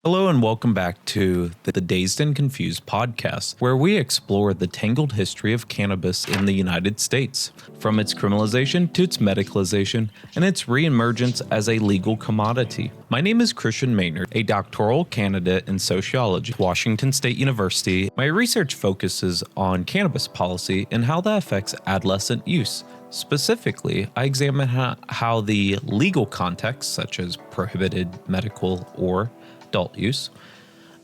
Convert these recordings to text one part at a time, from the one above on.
Hello and welcome back to the Dazed and Confused podcast, where we explore the tangled history of cannabis in the United States, from its criminalization to its medicalization and its reemergence as a legal commodity. My name is Christian Maynard, a doctoral candidate in sociology at Washington State University. My research focuses on cannabis policy and how that affects adolescent use. Specifically, I examine how the legal context, such as prohibited medical or adult use,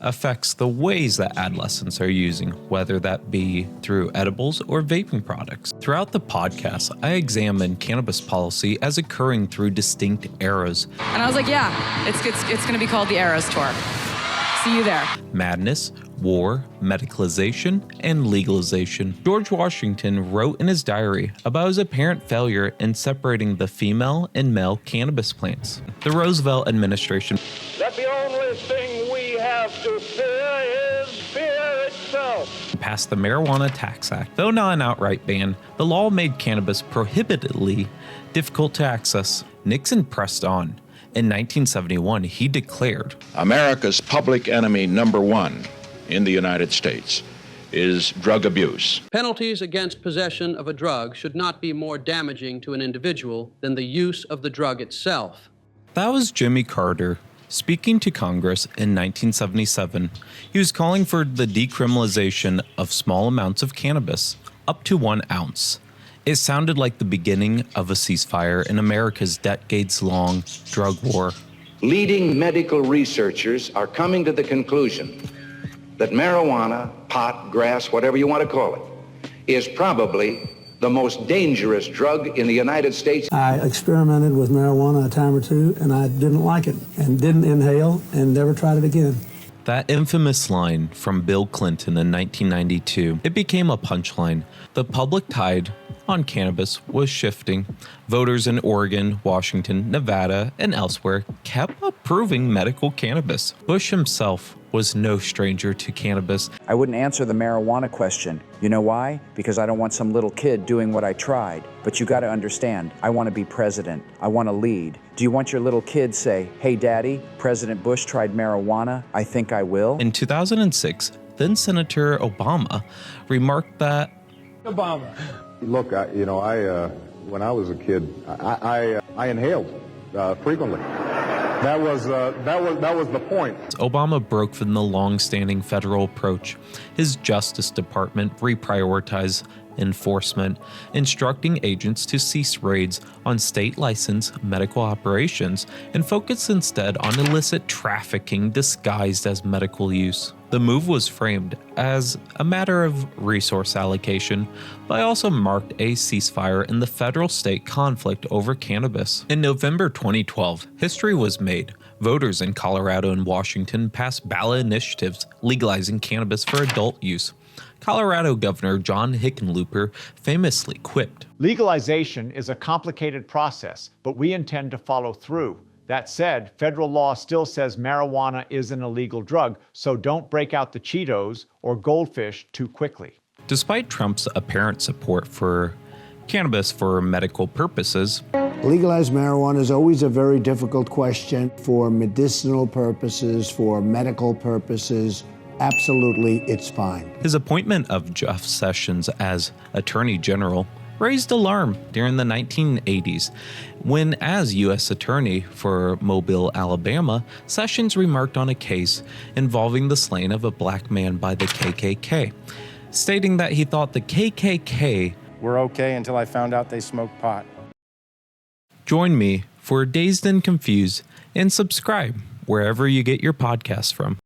affects the ways that adolescents are using, whether that be through edibles or vaping products. Throughout the podcast, I examine cannabis policy as occurring through distinct eras. And I was like, yeah, it's going to be called the Eras Tour. See you there. Madness, war, medicalization, and legalization. George Washington wrote in his diary about his apparent failure in separating the female and male cannabis plants. The Roosevelt administration that the only thing we have to fear is fear itself. Passed the Marijuana Tax Act. Though not an outright ban, the law made cannabis prohibitively difficult to access. Nixon pressed on. In 1971, he declared, America's public enemy number one in the United States is drug abuse. Penalties against possession of a drug should not be more damaging to an individual than the use of the drug itself. That was Jimmy Carter. Speaking to Congress in 1977, he was calling for the decriminalization of small amounts of cannabis, up to 1 ounce. It sounded like the beginning of a ceasefire in America's decades-long drug war. Leading medical researchers are coming to the conclusion that marijuana, pot, grass, whatever you want to call it, is probably the most dangerous drug in the United States. I experimented with marijuana a time or two, and I didn't like it, and didn't inhale, and never tried it again. That infamous line from Bill Clinton in 1992, it became a punchline. The public tide on cannabis was shifting. Voters in Oregon, Washington, Nevada, and elsewhere kept approving medical cannabis. Bush himself was no stranger to cannabis. I wouldn't answer the marijuana question. You know why? Because I don't want some little kid doing what I tried. But you got to understand, I want to be president. I want to lead. Do you want your little kid say, hey, Daddy, President Bush tried marijuana? I think I will. In 2006, then Senator Obama remarked that Obama. Look, when I was a kid, I inhaled frequently. That was the point. Obama broke from the long-standing federal approach. His Justice Department reprioritized enforcement, instructing agents to cease raids on state-licensed medical operations and focus instead on illicit trafficking disguised as medical use. The move was framed as a matter of resource allocation, but also marked a ceasefire in the federal-state conflict over cannabis. In November 2012, history was made. Voters in Colorado and Washington passed ballot initiatives legalizing cannabis for adult use. Colorado Governor John Hickenlooper famously quipped, "Legalization is a complicated process, but we intend to follow through. That said, federal law still says marijuana is an illegal drug, so don't break out the Cheetos or goldfish too quickly." Despite Trump's apparent support for cannabis for medical purposes, legalized marijuana is always a very difficult question for medicinal purposes, for medical purposes. Absolutely, it's fine. His appointment of Jeff Sessions as Attorney General raised alarm during the 1980s when, as U.S. Attorney for Mobile, Alabama, Sessions remarked on a case involving the slaying of a black man by the KKK, stating that he thought the KKK were okay until I found out they smoked pot. Join me for Dazed and Confused and subscribe wherever you get your podcasts from.